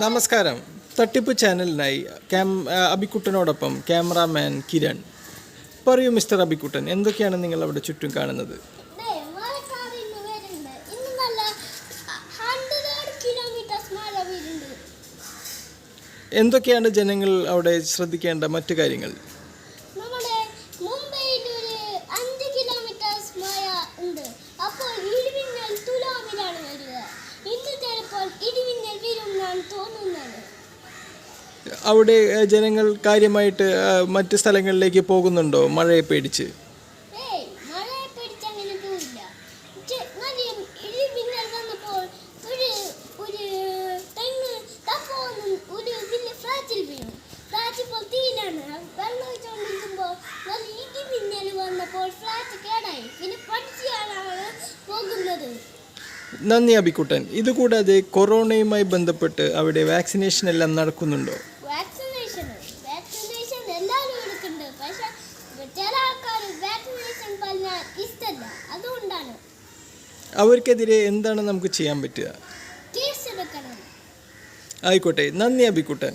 നമസ്കാരം. തട്ടിപ്പ് ചാനലിനായി അബിക്കുട്ടനോടൊപ്പം ക്യാമറാമാൻ കിരൺ. പറയൂ മിസ്റ്റർ അബിക്കുട്ടൻ, എന്തൊക്കെയാണ് നിങ്ങൾ അവിടെ ചുറ്റും കാണുന്നത്? എന്തൊക്കെയാണ് ജനങ്ങൾ അവിടെ ശ്രദ്ധിക്കേണ്ട മറ്റു കാര്യങ്ങൾ? അവിടെ ജനങ്ങൾ കാര്യമായിട്ട് മറ്റ് സ്ഥലങ്ങളിലേക്ക് പോകുന്നുണ്ടോ മഴയെ പേടിച്ച്? നന്ദി അബിക്കുട്ടൻ. ഇതുകൂടാതെ കൊറോണയുമായി ബന്ധപ്പെട്ട് അവിടെ വാക്സിനേഷൻ എല്ലാം നടക്കുന്നുണ്ടോ? അവർക്കെതിരെ എന്താണ് നമുക്ക് ചെയ്യാൻ പറ്റുക? കേസ് എടുക്കണം. ആയിക്കോട്ടെ. നന്ദി അബിക്കുട്ടൻ.